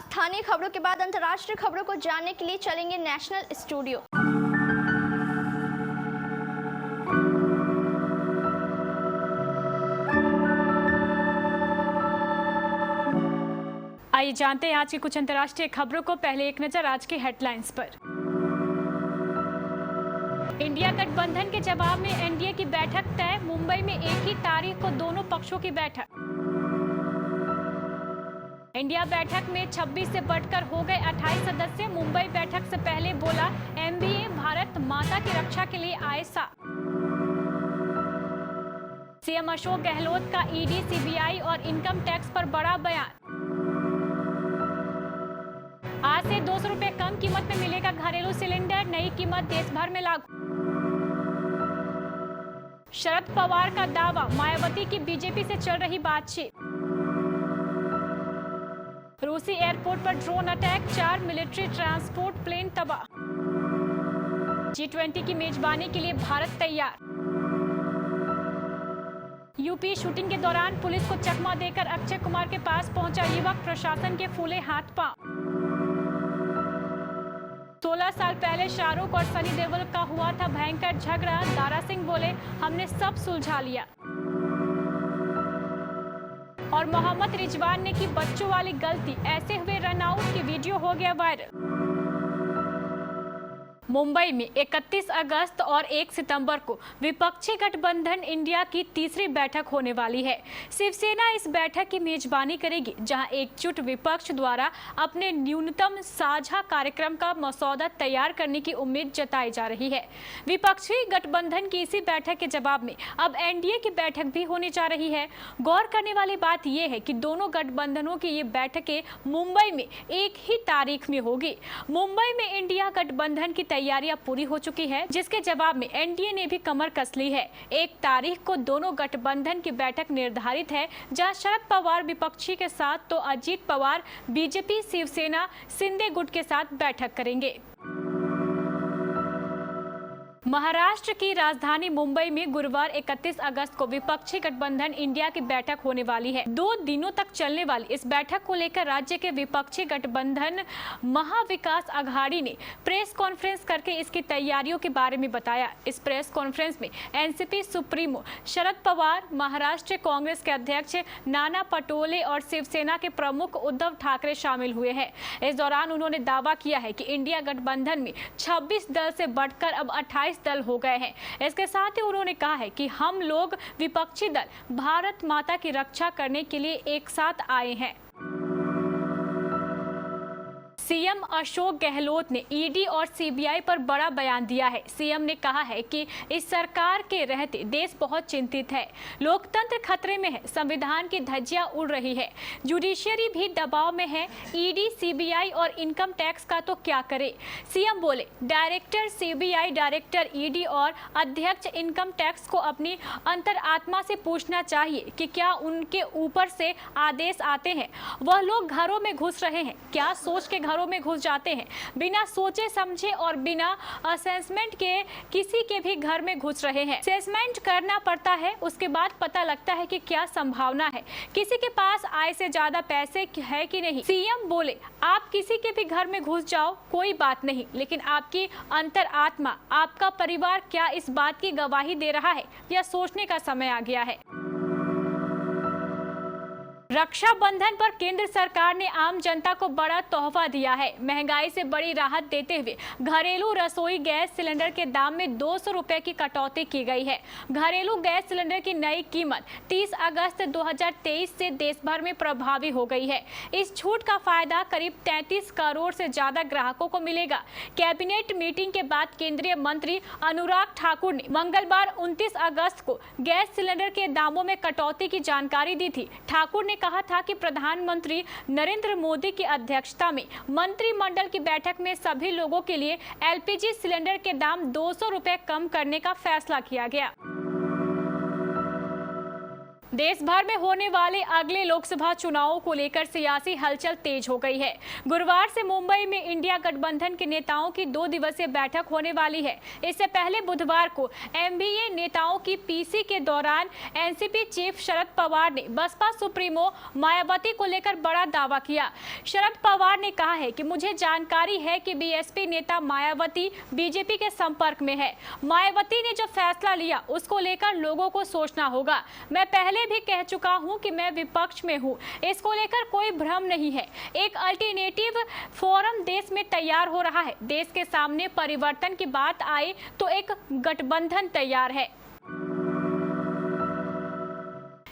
स्थानीय खबरों के बाद अंतर्राष्ट्रीय खबरों को जानने के लिए चलेंगे नेशनल स्टूडियो। आइए जानते हैं आज की कुछ अंतर्राष्ट्रीय खबरों को। पहले एक नजर आज की हेडलाइंस पर। इंडिया गठबंधन के जवाब में एनडीए की बैठक तय। मुंबई में एक ही तारीख को दोनों पक्षों की बैठक। इंडिया बैठक में 26 से बढ़कर हो गए 28 सदस्य। मुंबई बैठक से पहले बोला एमबीए भारत माता की रक्षा के लिए आए साथ। सीएम अशोक गहलोत का ईडी, सीबीआई और इनकम टैक्स पर बड़ा बयान। आज से 200 रुपए कम कीमत में मिलेगा घरेलू सिलेंडर, नई कीमत देश भर में लागू। शरद पवार का दावा, मायावती की बीजेपी से चल रही बातचीत। रूसी एयरपोर्ट पर drone attack, 4 military transport plane तबाह। G20 की मेजबानी के लिए भारत तैयार। यूपी शूटिंग के दौरान पुलिस को चकमा देकर अक्षय कुमार के पास पहुंचा युवक, प्रशासन के फूले हाथ पांव। 16 साल पहले शाहरुख और सनी देओल का हुआ था भयंकर झगड़ा। दारा सिंह बोले हमने सब सुलझा लिया। और मोहम्मद रिजवान ने की बच्चों वाली गलती, ऐसे हुए रन आउट की वीडियो हो गया वायरल। मुंबई में 31 अगस्त और 1 सितंबर को विपक्षी गठबंधन इंडिया की तीसरी बैठक होने वाली है। शिवसेना इस बैठक की मेजबानी करेगी, जहां एकजुट विपक्ष द्वारा अपने न्यूनतम साझा कार्यक्रम का मसौदा तैयार करने की उम्मीद जताई जा रही है। विपक्षी गठबंधन की इसी बैठक के जवाब में अब एनडीए की बैठक भी होने जा रही है। गौर करने वाली बात यह है कि दोनों गठबंधनों की ये बैठकें मुंबई में एक ही तारीख में होगी। मुंबई में इंडिया गठबंधन की तैयारियां पूरी हो चुकी है, जिसके जवाब में एनडीए ने भी कमर कस ली है। 1 तारीख को दोनों गठबंधन की बैठक निर्धारित है, जहां शरद पवार विपक्षी के साथ तो अजीत पवार बीजेपी, शिवसेना, शिंदे गुट के साथ बैठक करेंगे। महाराष्ट्र की राजधानी मुंबई में गुरुवार 31 अगस्त को विपक्षी गठबंधन इंडिया की बैठक होने वाली है। 2 दिनों तक चलने वाली इस बैठक को लेकर राज्य के विपक्षी गठबंधन महाविकास अघाड़ी ने प्रेस कॉन्फ्रेंस करके इसकी तैयारियों के बारे में बताया। इस प्रेस कॉन्फ्रेंस में एनसीपी सुप्रीमो शरद पवार, महाराष्ट्र कांग्रेस के अध्यक्ष नाना पटोले और शिवसेना के प्रमुख उद्धव ठाकरे शामिल हुए हैं। इस दौरान उन्होंने दावा किया है कि इंडिया गठबंधन में 26 दल से बढ़कर अब 28 दल हो गए हैं। इसके साथ ही उन्होंने कहा है कि हम लोग विपक्षी दल भारत माता की रक्षा करने के लिए एक साथ आए हैं। सीएम अशोक गहलोत ने ईडी और सीबीआई पर बड़ा बयान दिया है। सीएम ने कहा है कि इस सरकार के रहते देश बहुत चिंतित है, लोकतंत्र खतरे में है, संविधान की धज्जियां उड़ रही है, जुडिशियरी भी दबाव में है। ईडी, सीबीआई और इनकम टैक्स का तो क्या करे। सीएम बोले डायरेक्टर सीबीआई, डायरेक्टर ईडी और अध्यक्ष इनकम टैक्स को अपनी अंतरात्मा से पूछना चाहिए कि क्या उनके ऊपर से आदेश आते हैं। वह लोग घरों में घुस रहे हैं, क्या सोच के घरों में घुस जाते हैं, बिना सोचे समझे और बिना असेसमेंट के किसी के भी घर में घुस रहे हैं। असेसमेंट करना पड़ता है, उसके बाद पता लगता है कि क्या संभावना है, किसी के पास आय से ज्यादा पैसे है कि नहीं। सीएम बोले आप किसी के भी घर में घुस जाओ, कोई बात नहीं, लेकिन आपकी अंतरात्मा, आपका परिवार क्या इस बात की गवाही दे रहा है, यह सोचने का समय आ गया है। रक्षाबंधन पर केंद्र सरकार ने आम जनता को बड़ा तोहफा दिया है। महंगाई से बड़ी राहत देते हुए घरेलू रसोई गैस सिलेंडर के दाम में 200 रुपए की कटौती की गई है। घरेलू गैस सिलेंडर की नई कीमत 30 अगस्त 2023 से देश भर में प्रभावी हो गई है। इस छूट का फायदा करीब 33 करोड़ से ज्यादा ग्राहकों को मिलेगा। कैबिनेट मीटिंग के बाद केंद्रीय मंत्री अनुराग ठाकुर ने मंगलवार 29 अगस्त को गैस सिलेंडर के दामों में कटौती की जानकारी दी थी। ठाकुर ने कहा था कि प्रधानमंत्री नरेंद्र मोदी की अध्यक्षता में मंत्रिमंडल की बैठक में सभी लोगों के लिए एलपीजी सिलेंडर के दाम 200 रुपए कम करने का फैसला किया गया। देश भर में होने वाले अगले लोकसभा चुनावों को लेकर सियासी हलचल तेज हो गई है। गुरुवार से मुंबई में इंडिया गठबंधन के नेताओं की 2 दिवसीय बैठक होने वाली है। इससे पहले बुधवार को एमबीए नेताओं की पीसी के दौरान एनसीपी चीफ शरद पवार ने बसपा सुप्रीमो मायावती को लेकर बड़ा दावा किया। शरद पवार ने कहा है कि मुझे जानकारी है कि बीएसपी नेता मायावती बीजेपी के संपर्क में है। मायावती ने जो फैसला लिया उसको लेकर लोगों को सोचना होगा। मैं पहले भी कह चुका हूं कि मैं विपक्ष में हूं, इसको लेकर कोई भ्रम नहीं है। एक अल्टरनेटिव फोरम देश में तैयार हो रहा है। देश के सामने परिवर्तन की बात आए तो एक गठबंधन तैयार है।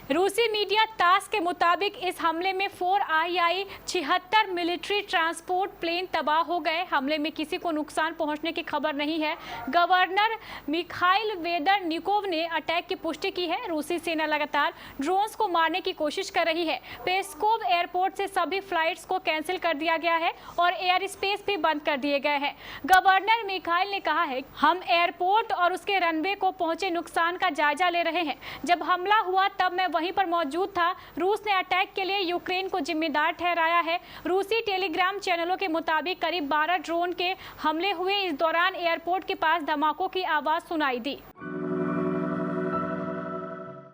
रूसी मीडिया तास के मुताबिक इस हमले में 4 Il-76 मिलिट्री ट्रांसपोर्ट प्लेन तबाह हो गए। हमले में किसी को नुकसान पहुंचने की खबर नहीं है। गवर्नर मिखाइल वेदरनिकोव ने अटैक की पुष्टि की है। रूसी सेना लगातार ड्रोन्स को मारने की कोशिश कर रही है। पेस्कोव एयरपोर्ट से सभी फ्लाइट्स को कैंसिल कर दिया गया है और एयर स्पेस भी बंद कर दिए गए हैं। गवर्नर मिखाइल ने कहा है, हम एयरपोर्ट और उसके रनवे को पहुंचे नुकसान का जायजा ले रहे हैं। जब हमला हुआ तब मैं वहीं पर मौजूद था। रूस ने अटैक के लिए यूक्रेन को जिम्मेदार ठहराया है। रूसी टेलीग्राम चैनलों के मुताबिक करीब 12 ड्रोन के हमले हुए। इस दौरान एयरपोर्ट के पास धमाकों की आवाज सुनाई दी।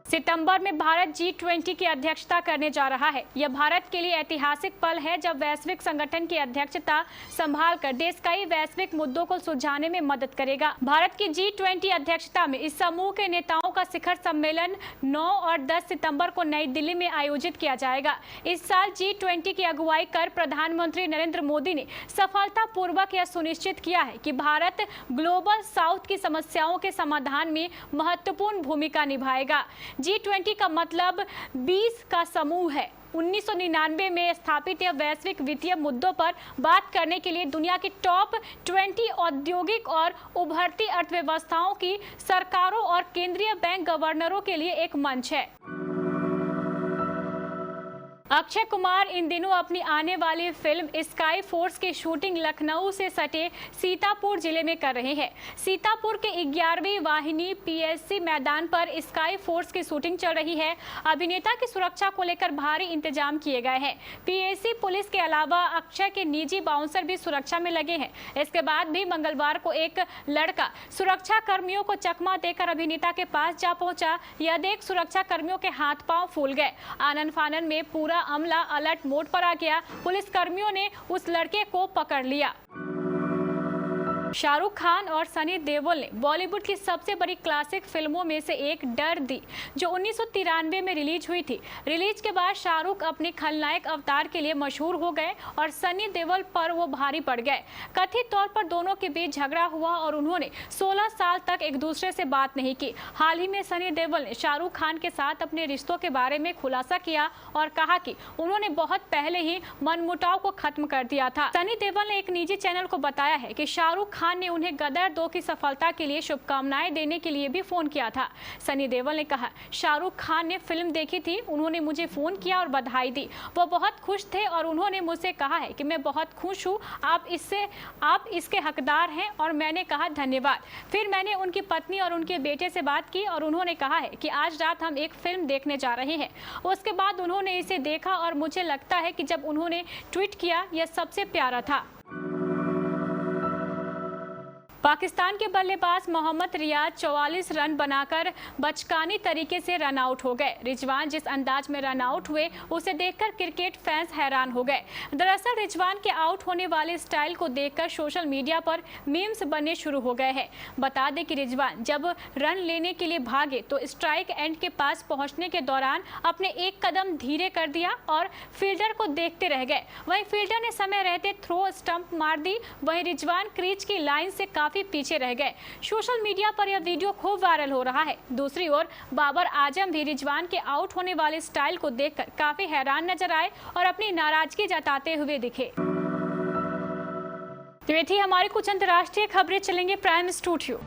सितंबर में भारत G20 की अध्यक्षता करने जा रहा है। यह भारत के लिए ऐतिहासिक पल है जब वैश्विक संगठन की अध्यक्षता संभालकर देश कई वैश्विक मुद्दों को सुलझाने में मदद करेगा। भारत की G20 अध्यक्षता में इस समूह के नेताओं का शिखर सम्मेलन 9 और 10 सितंबर को नई दिल्ली में आयोजित किया जाएगा। इस साल G20 की अगुवाई कर प्रधानमंत्री नरेंद्र मोदी ने सफलतापूर्वक यह सुनिश्चित किया है कि भारत ग्लोबल साउथ की समस्याओं के समाधान में महत्वपूर्ण भूमिका निभाएगा। G20 का मतलब 20 का समूह है। 1999 में स्थापित यह वैश्विक वित्तीय मुद्दों पर बात करने के लिए दुनिया की टॉप 20 औद्योगिक और उभरती अर्थव्यवस्थाओं की सरकारों और केंद्रीय बैंक गवर्नरों के लिए एक मंच है। अक्षय कुमार इन दिनों अपनी आने वाली फिल्म स्काई फोर्स की शूटिंग लखनऊ से सटे सीतापुर जिले में कर रहे हैं। सीतापुर के 11वीं वाहिनी पीएससी मैदान पर स्काई फोर्स की शूटिंग चल रही है। अभिनेता की सुरक्षा को लेकर भारी इंतजाम किए गए हैं। पीएससी पुलिस के अलावा अक्षय के निजी बाउंसर भी सुरक्षा में लगे हैं। इसके बाद भी मंगलवार को एक लड़का सुरक्षा कर्मियों को चकमा देकर अभिनेता के पास जा पहुंचा। यह देख सुरक्षा कर्मियों के हाथ पांव फूल गए। आनन फानन में पूरा अमला अलर्ट मोड पर आ गया। पुलिस कर्मियों ने उस लड़के को पकड़ लिया। शाहरुख खान और सनी देओल ने बॉलीवुड की सबसे बड़ी क्लासिक फिल्मों में से एक डर दी, जो 1993 में रिलीज हुई थी। रिलीज के बाद शाहरुख अपने खलनायक अवतार के लिए मशहूर हो गए और सनी देओल पर वो भारी पड़ गए। कथित तौर पर दोनों के बीच झगड़ा हुआ और उन्होंने 16 साल तक एक दूसरे से बात नहीं की। हाल ही में सनी देओल ने शाहरुख खान के साथ अपने रिश्तों के बारे में खुलासा किया और कहा कि उन्होंने बहुत पहले ही मनमुटाव को खत्म कर दिया था। सनी देओल ने एक निजी चैनल को बताया है कि शाहरुख खान ने उन्हें गदर 2 की सफलता के लिए शुभकामनाएं देने के लिए भी फोन किया था। सनी देओल ने कहा, शाहरुख खान ने फिल्म देखी थी, उन्होंने मुझे फोन किया और बधाई दी। वो बहुत खुश थे और उन्होंने मुझसे कहा है कि मैं बहुत खुश हूँ, आप इसके हकदार हैं। और मैंने कहा धन्यवाद। फिर मैंने उनकी पत्नी और उनके बेटे से बात की और उन्होंने कहा है कि आज रात हम एक फिल्म देखने जा रहे हैं। उसके बाद उन्होंने इसे देखा और मुझे लगता है कि जब उन्होंने ट्वीट किया, यह सबसे प्यारा था। पाकिस्तान के बल्लेबाज मोहम्मद रियाज 44 रन बनाकर बचकानी तरीके से रन आउट हो गए। रिजवान जिस अंदाज में रन आउट हुए उसे देखकर क्रिकेट फैंस हैरान हो गए। दरअसल रिजवान के आउट होने वाले स्टाइल को देखकर सोशल मीडिया पर मीम्स बनने शुरू हो गए हैं। बता दें कि रिजवान जब रन लेने के लिए भागे तो स्ट्राइक एंड के पास पहुंचने के दौरान अपने एक कदम धीरे कर दिया और फील्डर को देखते रह गए। वहीं फील्डर ने समय रहते थ्रो स्टंप मार दी। वहीं रिजवान क्रीज की लाइन से काफी पीछे रह गए। सोशल मीडिया पर यह वीडियो खूब वायरल हो रहा है। दूसरी ओर बाबर आजम भी रिजवान के आउट होने वाले स्टाइल को देखकर काफी हैरान नजर आए और अपनी नाराजगी जताते हुए दिखे। तो ये थी हमारी कुछ अंतर्राष्ट्रीय खबरें। चलेंगे प्राइम स्टूडियो।